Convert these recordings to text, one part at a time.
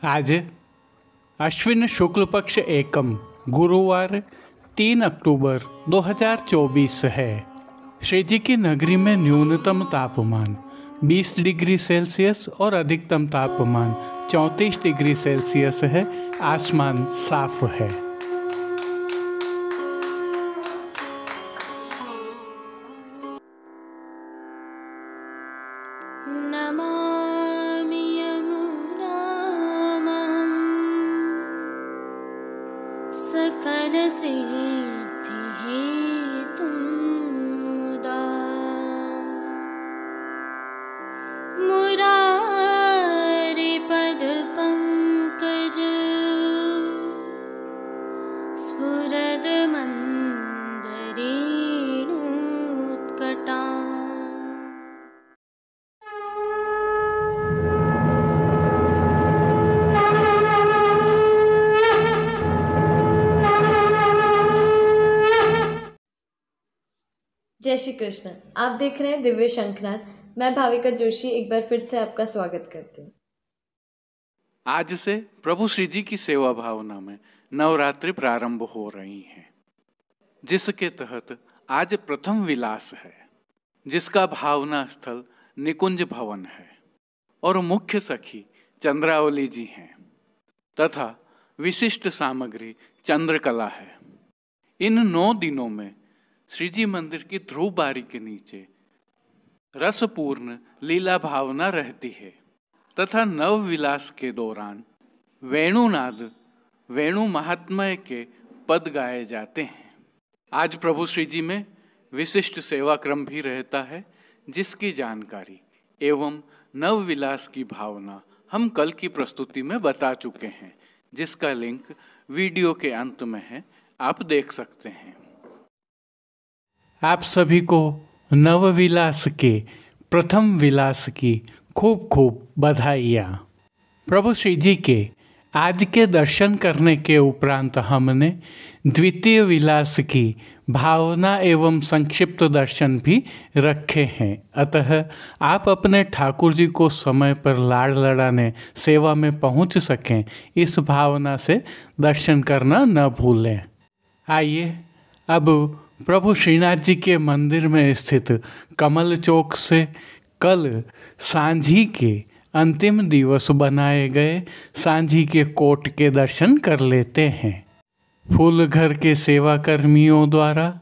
आज अश्विन शुक्ल पक्ष एकम गुरुवार 3 अक्टूबर 2024 है। श्री जी की नगरी में न्यूनतम तापमान 20 डिग्री सेल्सियस और अधिकतम तापमान 34 डिग्री सेल्सियस है। आसमान साफ है। नमामि यमुनां सकलसिद्धिहेतुं मुदा मुरारिपदपङ्कज स्फुरदमन्दरेणुत्कटा। जय श्री कृष्ण। आप देख रहे हैं दिव्य शंखनाद। मैं भाविका जोशी एक बार फिर से आपका स्वागत करती हूँ। आज से प्रभु श्री जी की सेवा भावना में नवरात्रि प्रारंभ हो रही हैं, जिसके तहत आज प्रथम विलास है, जिसका भावना स्थल निकुंज भवन है और मुख्य सखी चंद्रावली जी हैं तथा विशिष्ट सामग्री चंद्रकला है। इन 9 दिनों में श्री जी मंदिर की ध्रुव बारी के नीचे रसपूर्ण लीला भावना रहती है तथा नव विलास के दौरान वेणुनाद वेणु महात्म्य के पद गाए जाते हैं। आज प्रभु श्री जी में विशिष्ट सेवा क्रम भी रहता है, जिसकी जानकारी एवं नव विलास की भावना हम कल की प्रस्तुति में बता चुके हैं, जिसका लिंक वीडियो के अंत में है, आप देख सकते हैं। आप सभी को नव विलास के प्रथम विलास की खूब खूब बधाइयाँ। प्रभु श्री जी के आज के दर्शन करने के उपरांत हमने द्वितीय विलास की भावना एवं संक्षिप्त दर्शन भी रखे हैं। अतः आप अपने ठाकुर जी को समय पर लाड़ लड़ाने सेवा में पहुँच सकें, इस भावना से दर्शन करना न भूलें। आइए अब प्रभु श्रीनाथ जी के मंदिर में स्थित कमल चौक से कल सांझी के अंतिम दिवस बनाए गए सांझी के कोट के दर्शन कर लेते हैं। फूल घर के सेवा कर्मियों द्वारा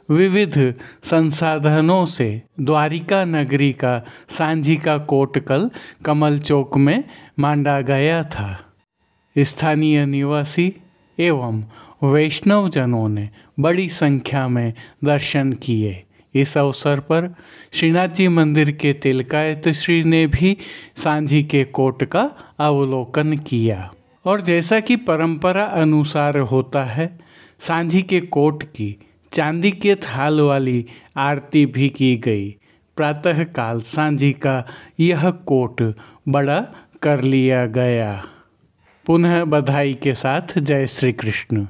विविध संसाधनों से द्वारिका नगरी का सांझी का कोट कल कमल चौक में मांडा गया था। स्थानीय निवासी एवं वैष्णव जनों ने बड़ी संख्या में दर्शन किए। इस अवसर पर श्रीनाथ जी मंदिर के तिलकायत श्री ने भी सांझी के कोट का अवलोकन किया और जैसा कि परंपरा अनुसार होता है, सांझी के कोट की चांदी के थाल वाली आरती भी की गई। प्रातःकाल सांझी का यह कोट बड़ा कर लिया गया। पुनः बधाई के साथ जय श्री कृष्ण।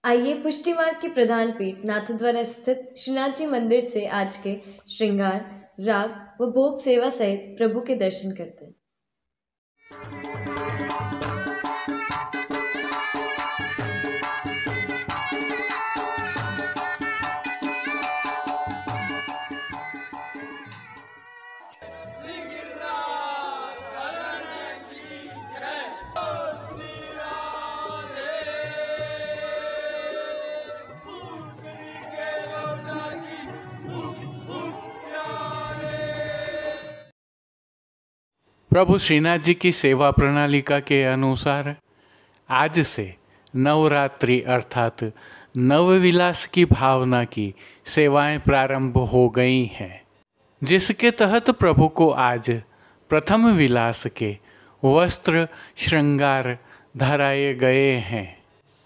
आइए पुष्टि मार्ग की प्रधान पीठ नाथद्वारा स्थित श्रीनाथ जी मंदिर से आज के श्रृंगार, राग व भोग सेवा सहित प्रभु के दर्शन करते हैं। प्रभु श्रीनाथ जी की सेवा प्रणालिका के अनुसार आज से नवरात्रि अर्थात नवविलास की भावना की सेवाएं प्रारंभ हो गई हैं, जिसके तहत प्रभु को आज प्रथम विलास के वस्त्र श्रृंगार धराए गए हैं।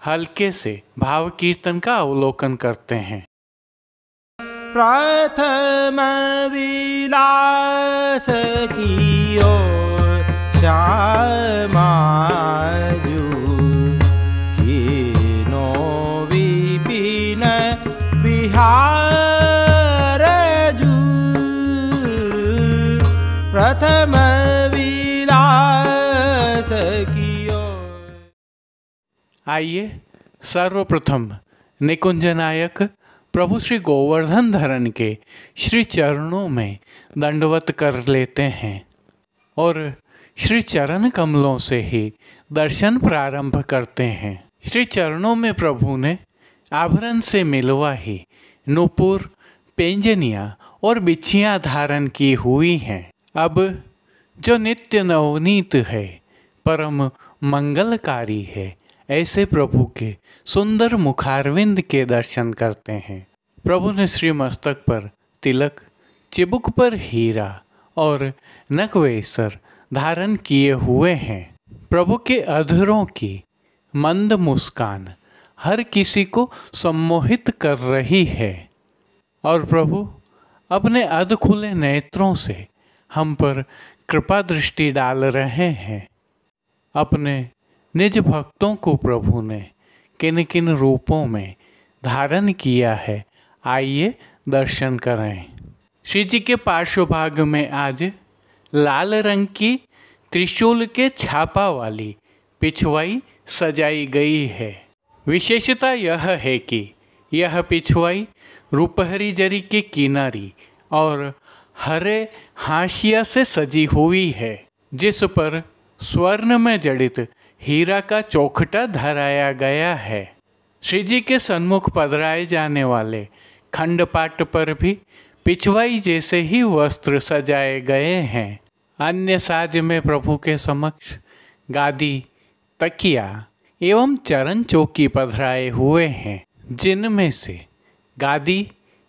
हल्के से भाव कीर्तन का अवलोकन करते हैं। प्रथम विलास कियो श्यामाजू कीनो विपिन विहारजू प्रथम विलास आइए सर्वप्रथम निकुंज नायक प्रभु श्री गोवर्धन धरन के श्री चरणों में दंडवत कर लेते हैं और श्री चरण कमलों से ही दर्शन प्रारंभ करते हैं। श्री चरणों में प्रभु ने आभरण से मिलवा ही नूपुर, पेंजनिया और बिछियाँ धारण की हुई हैं। अब जो नित्य नवनीत है, परम मंगलकारी है, ऐसे प्रभु के सुंदर मुखारविंद के दर्शन करते हैं। प्रभु ने श्री मस्तक पर तिलक, चिबुक पर हीरा और नकवेसर धारण किए हुए हैं। प्रभु के अधरों की मंद मुस्कान हर किसी को सम्मोहित कर रही है और प्रभु अपने अध खुले नेत्रों से हम पर कृपा दृष्टि डाल रहे हैं। अपने निज भक्तों को प्रभु ने किन किन रूपों में धारण किया है, आइए दर्शन करें। श्री जी के पार्श्वभाग में आज लाल रंग की त्रिशूल के छापा वाली पिछवाई सजाई गई है। विशेषता यह है कि यह पिछवाई रूपहरी जरी के किनारी और हरे हाशिया से सजी हुई है, जिस पर स्वर्ण में जड़ित हीरा का चौखटा धराया गया है। श्री जी के सन्मुख पधराए जाने वाले खंडपाट पर भी पिछवाई जैसे ही वस्त्र सजाए गए हैं। अन्य साज में प्रभु के समक्ष गादी, तकिया एवं चरण चौकी पधराए हुए हैं, जिनमें से गादी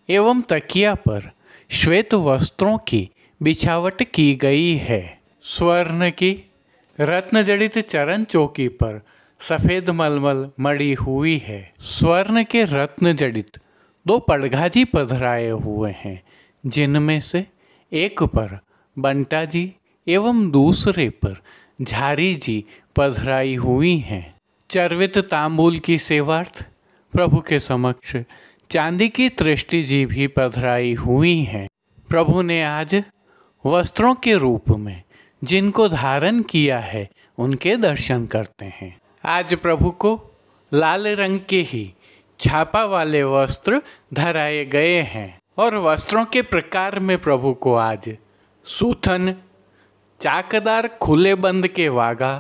एवं तकिया पर श्वेत वस्त्रों की बिछावट की गई है। स्वर्ण की रत्न जड़ित चरण चौकी पर सफ़ेद मलमल मड़ी हुई है। स्वर्ण के रत्न जड़ित 2 पड़घाजी पधराए हुए हैं, जिनमें से एक पर बंटा जी एवं दूसरे पर झारी जी पधराई हुई हैं। चर्वित तांबूल की सेवार्थ प्रभु के समक्ष चांदी की तृष्टि जी भी पधराई हुई हैं। प्रभु ने आज वस्त्रों के रूप में जिनको धारण किया है, उनके दर्शन करते हैं। आज प्रभु को लाल रंग के ही छापा वाले वस्त्र धराए गए हैं और वस्त्रों के प्रकार में प्रभु को आज सूथन, चाकदार खुले बंद के वागा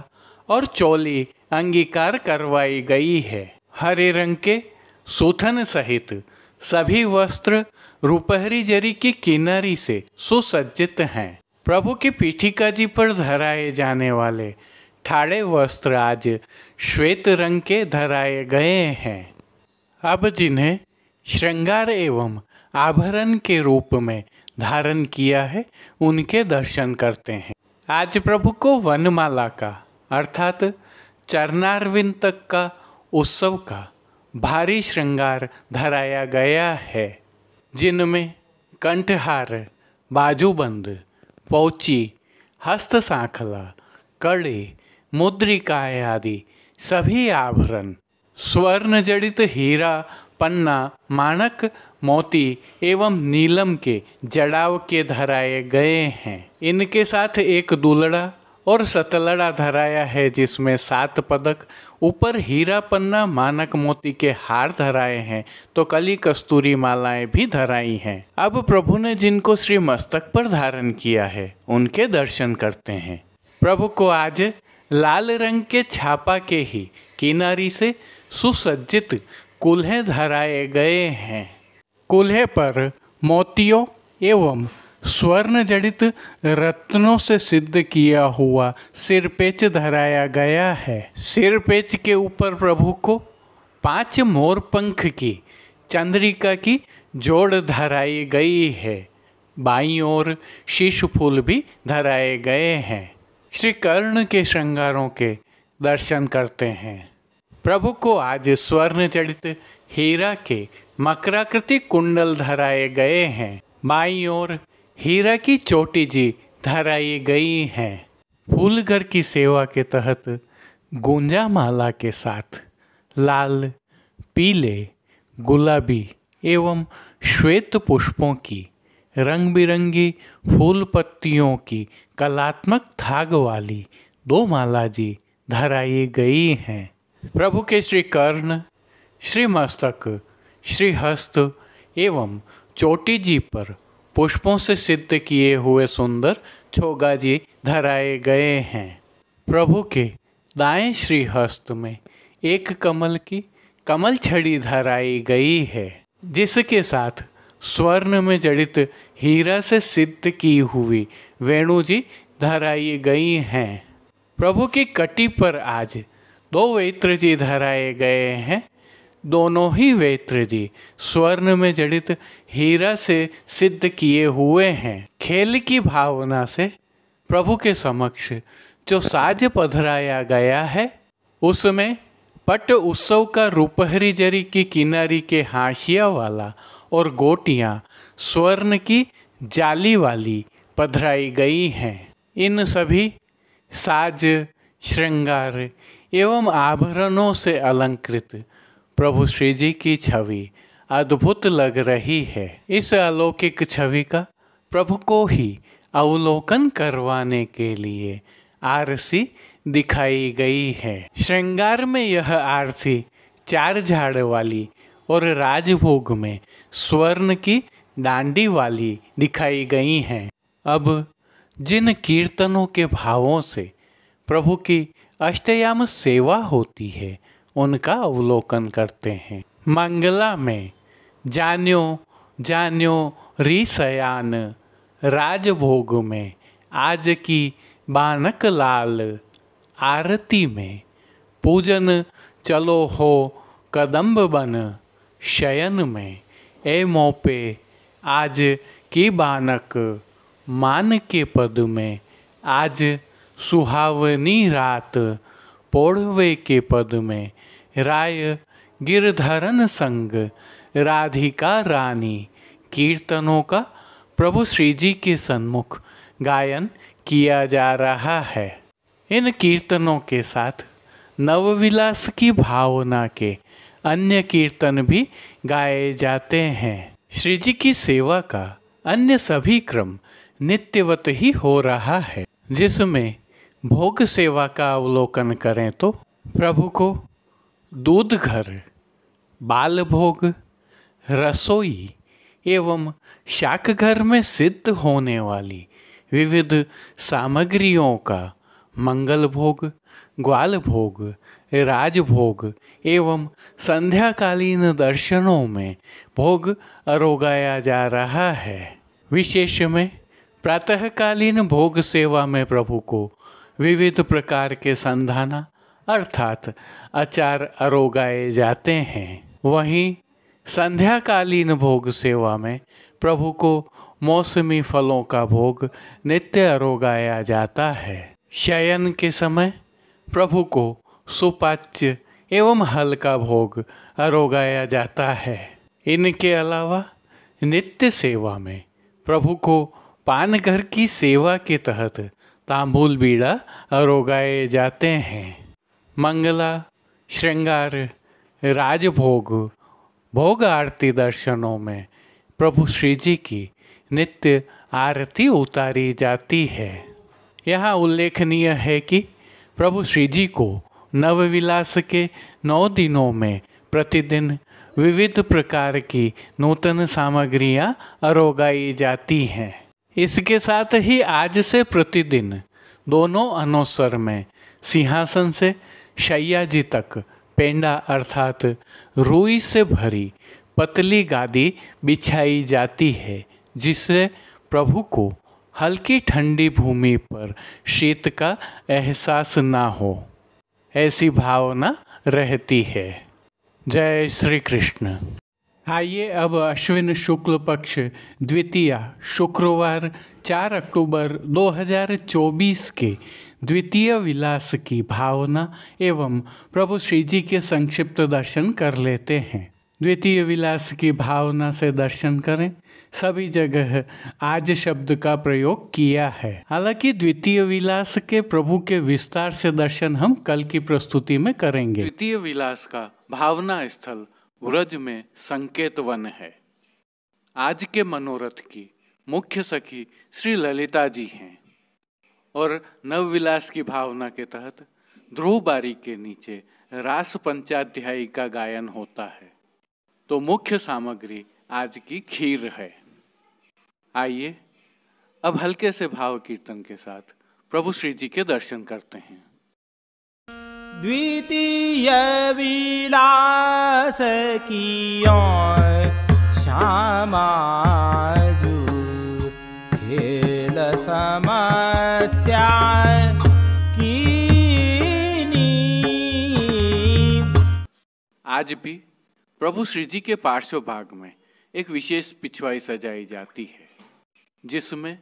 और चोली अंगीकार करवाई गई है। हरे रंग के सूथन सहित सभी वस्त्र रूपहरी जरी की किनारी से सुसज्जित हैं। प्रभु की पीठिका जी पर धराए जाने वाले ठाड़े वस्त्र आज श्वेत रंग के धराए गए हैं। अब जिन्हें श्रृंगार एवं आभरण के रूप में धारण किया है, उनके दर्शन करते हैं। आज प्रभु को वनमाला का अर्थात चरणारविंद तक का उत्सव का भारी श्रृंगार धराया गया है, जिनमें कंठहार, बाजूबंद, पौची, हस्त सांखला, कड़े, मुद्रिकाएँ आदि सभी आभरण स्वर्ण जड़ित हीरा, पन्ना, माणक, मोती एवं नीलम के जड़ाव के धराए गए हैं। इनके साथ एक दुलड़ा और सतलड़ा धराया है, जिसमें 7 पदक, ऊपर हीरा, पन्ना, मानक, मोती के हार धराए हैं, तो कली कस्तूरी मालाएं भी धराई हैं। अब प्रभु ने जिनको श्री मस्तक पर धारण किया है, उनके दर्शन करते हैं। प्रभु को आज लाल रंग के छापा के ही किनारी से सुसज्जित कुल्हे धराए गए हैं। कुल्हे पर मोतियों एवं स्वर्ण जड़ित रत्नों से सिद्ध किया हुआ सिरपेच धराया गया है। सिरपेच के ऊपर प्रभु को 5 मोर पंख की चंद्रिका की जोड़ धराई गई है। बाईं ओर शीश फूल भी धराए गए हैं। श्री कर्ण के श्रृंगारों के दर्शन करते हैं। प्रभु को आज स्वर्ण जड़ित हीरा के मकराकृति कुंडल धराए गए हैं। बाईं ओर हीरा की चोटी जी धराई गई हैं। फूलघर की सेवा के तहत गुंजा माला के साथ लाल, पीले, गुलाबी एवं श्वेत पुष्पों की रंग बिरंगी फूल पत्तियों की कलात्मक थाग वाली 2 माला जी धराई गई हैं। प्रभु के श्री कर्ण, श्री मस्तक, श्री हस्त एवं चोटी जी पर पुष्पों से सिद्ध किए हुए सुंदर छोगा जी धराए गए हैं। प्रभु के दाएं श्री हस्त में एक कमल की कमल छड़ी धराई गई है, जिसके साथ स्वर्ण में जड़ित हीरा से सिद्ध की हुई वेणु जी धराई गई हैं। प्रभु की कटी पर आज 2 वेत्र जी धराए गए हैं। दोनों ही वेत्र जी स्वर्ण में जड़ित हीरा से सिद्ध किए हुए हैं। खेल की भावना से प्रभु के समक्ष जो साज पधराया गया है, उसमें पट उत्सव का रूपहरी जरी की किनारी के हाशिया वाला और गोटियां स्वर्ण की जाली वाली पधराई गई हैं। इन सभी साज, श्रृंगार एवं आभरणों से अलंकृत प्रभु श्री जी की छवि अद्भुत लग रही है। इस अलौकिक छवि का प्रभु को ही अवलोकन करवाने के लिए आरसी दिखाई गई है। श्रृंगार में यह आरसी 4 झाड़ वाली और राजभोग में स्वर्ण की डांडी वाली दिखाई गई हैं। अब जिन कीर्तनों के भावों से प्रभु की अष्टयाम सेवा होती है, उनका अवलोकन करते हैं। मंगला में जान्यो जान्यो री सयान, राजभोग में आज की बानक लाल, आरती में पूजन चलो हो कदम्ब बन, शयन में ए मोपे आज की बानक, मान के पद में आज सुहावनी रात, पोढ़वे के पद में राय गिरधरन संग, राधिका रानी कीर्तनों का प्रभु श्री जी के सन्मुख गायन किया जा रहा है। इन कीर्तनों के साथ नवविलास की भावना के अन्य कीर्तन भी गाए जाते हैं। श्री जी की सेवा का अन्य सभी क्रम नित्यवत ही हो रहा है, जिसमें भोग सेवा का अवलोकन करें तो प्रभु को दूध घर, बाल भोग, रसोई एवं शाक घर में सिद्ध होने वाली विविध सामग्रियों का मंगल भोग, ग्वाल भोग, राजभोग एवं संध्याकालीन दर्शनों में भोग अरोगाया जा रहा है। विशेष में प्रातःकालीन भोग सेवा में प्रभु को विविध प्रकार के संधाना अर्थात अचार अरोगाए जाते हैं। वहीं संध्याकालीन भोग सेवा में प्रभु को मौसमी फलों का भोग नित्य अरोगाया जाता है। शयन के समय प्रभु को सुपाच्य एवं हल्का भोग अरोगाया जाता है। इनके अलावा नित्य सेवा में प्रभु को पान घर की सेवा के तहत तांबूल बीड़ा अरोगाए जाते हैं। मंगला, श्रृंगार, राजभोग, भोग आरती दर्शनों में प्रभु श्री जी की नित्य आरती उतारी जाती है। यहाँ उल्लेखनीय है कि प्रभु श्री जी को नवविलास के 9 दिनों में प्रतिदिन विविध प्रकार की नूतन सामग्रियाँ अरोगाई जाती हैं। इसके साथ ही आज से प्रतिदिन दोनों अनोसर में सिंहासन से शैया जी तक पेंडा अर्थात रुई से भरी पतली गादी बिछाई जाती है, जिससे प्रभु को हल्की ठंडी भूमि पर शीत का एहसास ना हो, ऐसी भावना रहती है। जय श्री कृष्ण। आइए अब अश्विन शुक्ल पक्ष द्वितीया शुक्रवार 4 अक्टूबर 2024 के द्वितीय विलास की भावना एवं प्रभु श्री जी के संक्षिप्त दर्शन कर लेते हैं। द्वितीय विलास की भावना से दर्शन करें। सभी जगह आज शब्द का प्रयोग किया है। हालांकि द्वितीय विलास के प्रभु के विस्तार से दर्शन हम कल की प्रस्तुति में करेंगे। द्वितीय विलास का भावना स्थल व्रज में संकेत वन है। आज के मनोरथ की मुख्य सखी श्री ललिता जी हैं और नवविलास की भावना के तहत ध्रुव बारी के नीचे रास पंचाध्यायी का गायन होता है, तो मुख्य सामग्री आज की खीर है। आइए अब हल्के से भाव कीर्तन के साथ प्रभु श्री जी के दर्शन करते हैं। द्वितीय विलास कियो श्यामाजू खेल समस्या कीनी। आज भी प्रभु श्री जी के पार्श्व भाग में एक विशेष पिछवाई सजाई जाती है, जिसमें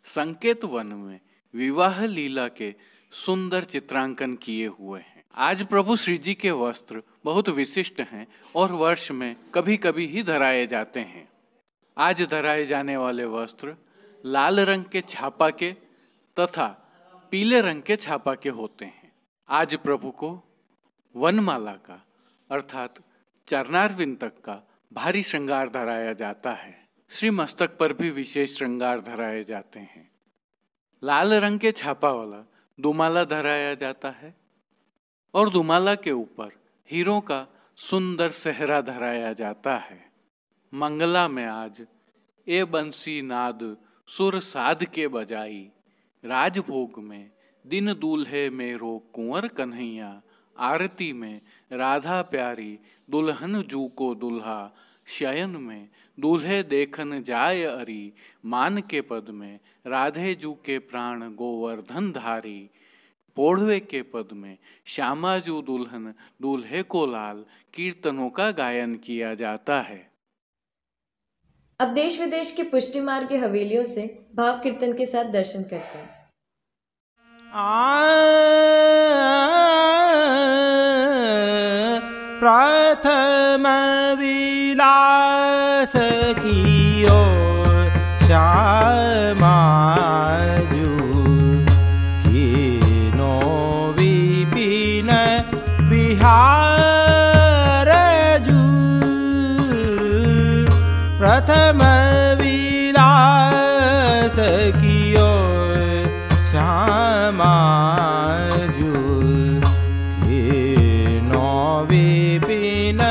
संकेत वन में विवाह लीला के सुंदर चित्रांकन किए हुए हैं। आज प्रभु श्री जी के वस्त्र बहुत विशिष्ट हैं और वर्ष में कभी कभी ही धराए जाते हैं। आज धराए जाने वाले वस्त्र लाल रंग के छापा के तथा पीले रंग के छापा के होते हैं। आज प्रभु को वनमाला का अर्थात चरणारविंद तक का भारी श्रृंगार धराया जाता है। श्री मस्तक पर भी विशेष श्रृंगार धराए जाते हैं। लाल रंग के छापा वाला दुमाला धराया जाता है और दुमाला के ऊपर हीरों का सुंदर सेहरा धराया जाता है। मंगला में आज ए बंसी नाद सुर साध के बजाई, राजभोग में दिन दूल्हे मेरो कुंवर कन्हैया, आरती में राधा प्यारी दुल्हन जू को दुल्हा, शयन में दूल्हे देखन जाय अरी, मान के पद में राधे जू के प्राण गोवर्धन धारी, पोढ़वे के पद में श्यामाजू दुल्हन दूल्हे को लाल, कीर्तनों का गायन किया जाता है। अब देश विदेश की पुष्टि मार्ग की हवेलियों से भाव कीर्तन के साथ दर्शन करते हैं। प्रथम विलास कियो श्यामाजू कीनो विपिन विहारजू। प्रथम विलास कियो श्यामाजू कीनो विपिन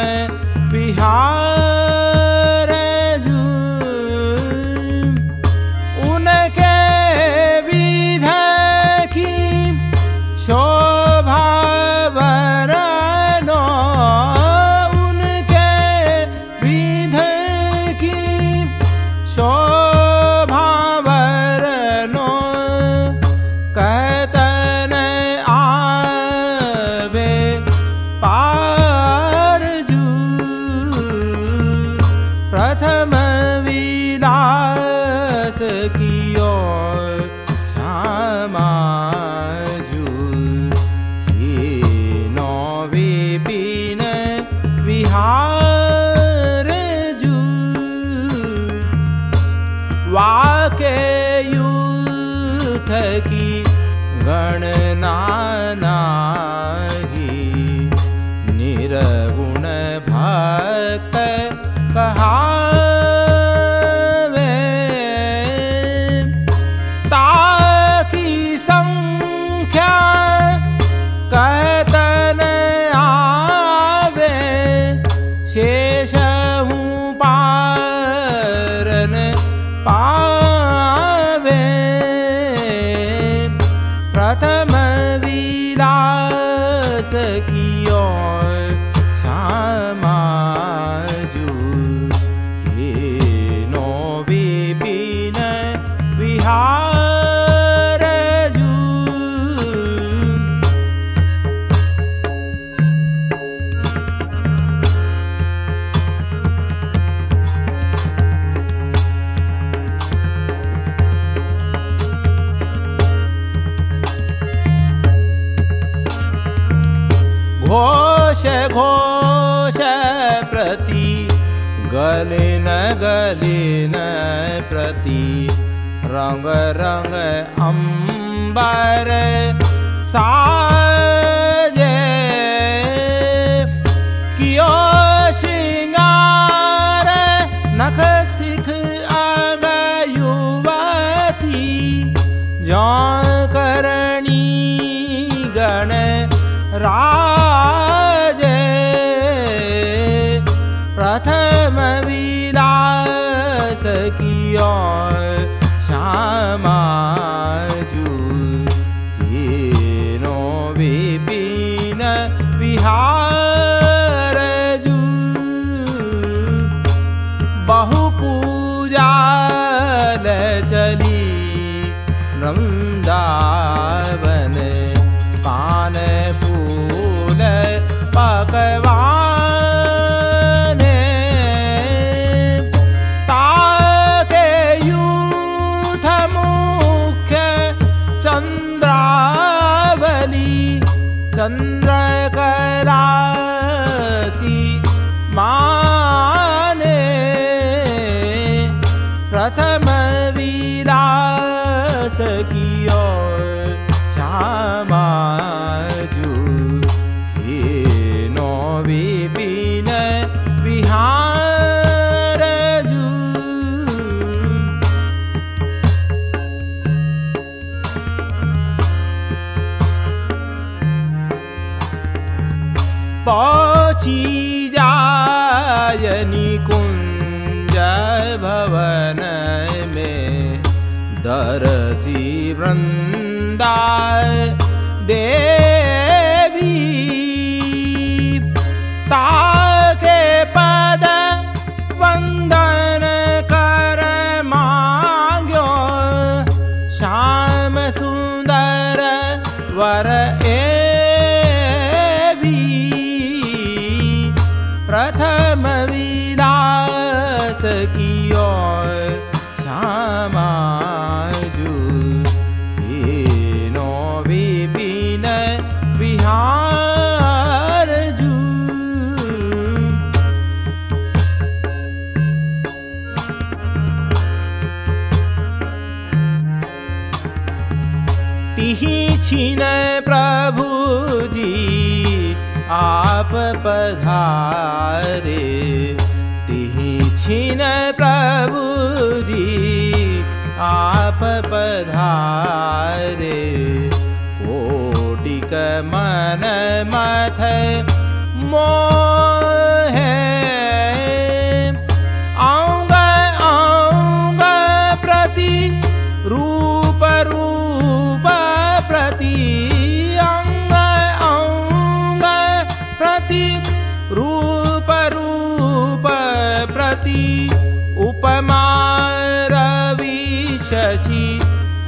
विहारजू। उनके विध की शोभा बरनो, उनके विध की शोभा बरनो, कहतन आवे पारजू। प्रथम विलास कियो श्यामाजू कीनो विपिन विहारजू। वाके युथ की गणना नाही, निर्गुण भक्त कहावे। ताकी संख्या कहतन आवे, शेष हूँ पारन पावे। प्रथम विलास कियो श्यामाजू कीनो विपिन विहारजू। घोष घोष प्रति गलिन गलिन प्रति, रंग रंग अंबर साजे। कियो श्रृंगार नख सिख आग युवती, जौ करणी गण राजे प्रथम विलास कियो श्यामा जू कीनो विपिन विहार जू बहु पूजा चली वृंदावन पान फूल पकवान ताके यूथ मुख्य चंद्रावली चंद्रकलासी माने प्रथम विलास कियो श्यामा जू कीनो विपिन विहार जू पहुँची जाय निकुंज भवन में दरसी वृंदा देवी ताके पद वंदन कर मांग्यो श्याम सुंदर वर एवी प्रथम विलास कियो श्यामा जू कीनो विपिन विहार जू तिहि छिन प्रभु जी आप पधारे तिहि छिन प्रभु जी आप पधारे कोटिक मन मथ मोहे आऊंग आऊंग प्रति रूप रूप प्रति अंग अंग प्रति रूप रूप प्रति उपमा रवि शशि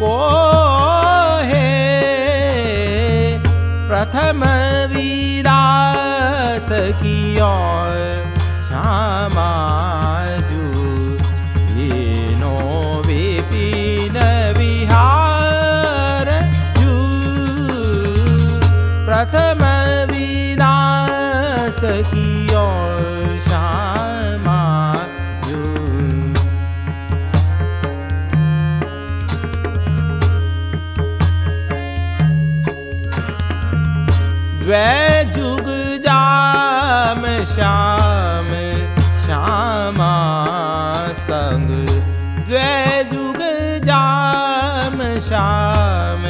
को है प्रथम विलास कियो श्यामा जू कीनो विपिन विहार जू प्रथम विलास कियो श्यामा जू द्वै जुग जाम श्याम श्यामा संग द्वै जुग जाम श्याम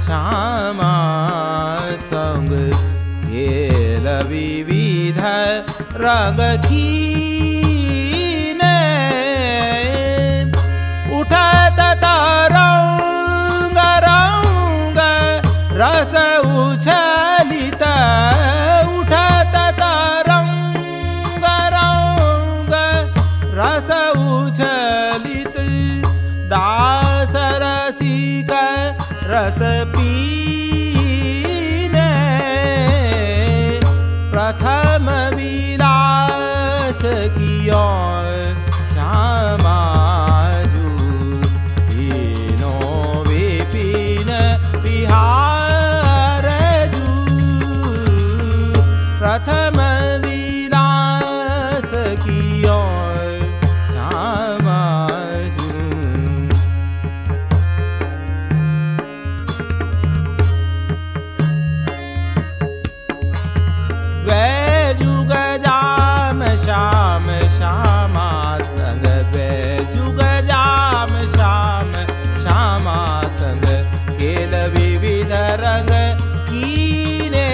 श्यामा संग खेल विविध रंग कीने उठत तरंग रंग रस उछलित उठत तरंग रंग रस उछलित दास रसिक रस पीने प्रथम विलास कियो श्यामा जू कीनो विपिन विहार जू प्रथम विलास कियो श्यामा जू द्वै जुग जाम श्याम श्यामा संग द्वै जुग जाम श्याम श्यामा संग खेल विविध रंग कीने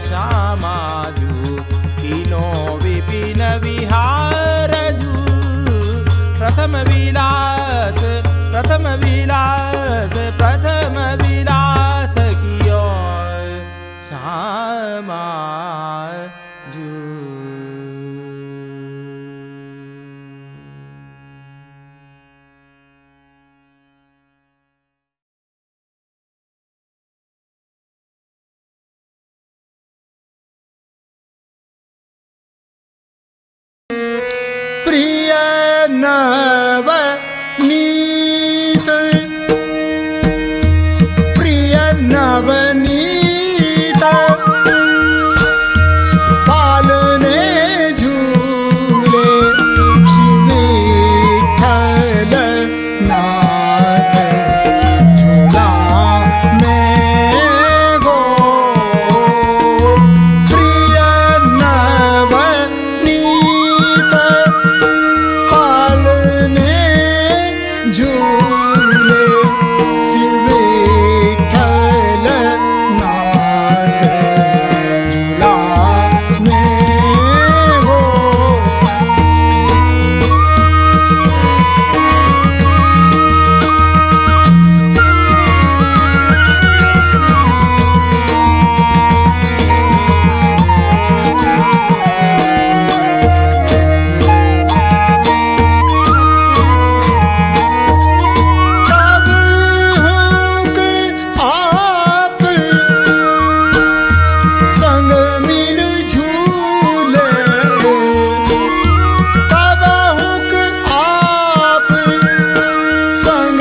श्यामाजू तीनो विपिन विहारजू प्रथम विलास प्रथम विलास प्रथम विलास कियो श्यामाजू। प्रिय नवनीत प्रिय नवनीत पालने झूले श्री विठ्ठल नाथ झूला में गो। प्रिय नवनीत पालने झूले श्री विठ्ठल नाथ झूला में हो। कब हुक आप संग मिल झूले कब हुक आप संग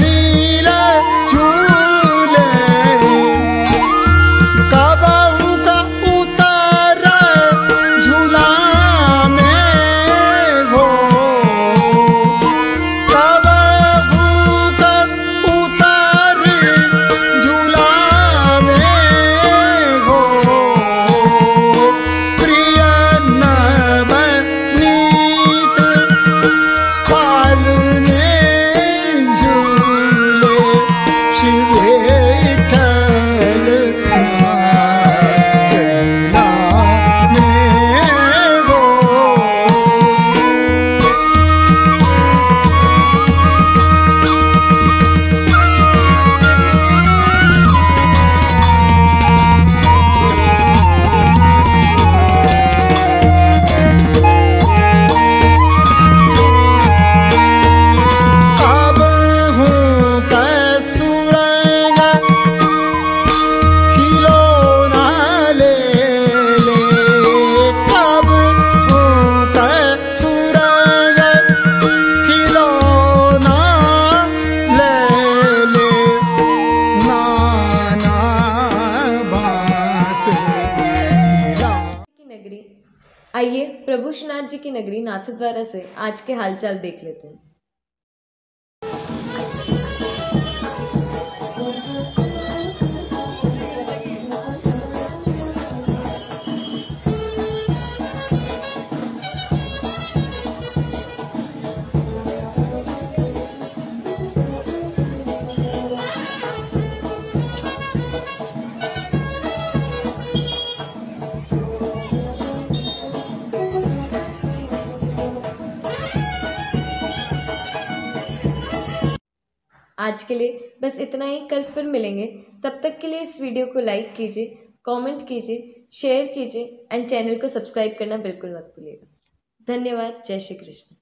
मिल झूले कब हुक उतर झूला में हो। कब हुक उतर झूला में हो। प्रिय नवनीत पालने झूले श्री विठ्ठल नाथ झूला में हो। अब हूँ कसुरंगा खिलौना ले ले कब हूँ कसुरंगा खिलौना ले ले नाना बात खिला। की नगरी। आइए प्रभु श्रीनाथ जी की नगरी नाथद्वारा से आज के हालचाल देख लेते हैं। आज के लिए बस इतना ही। कल फिर मिलेंगे। तब तक के लिए इस वीडियो को लाइक कीजिए, कमेंट कीजिए, शेयर कीजिए एंड चैनल को सब्सक्राइब करना बिल्कुल मत भूलिएगा। धन्यवाद। जय श्री कृष्ण।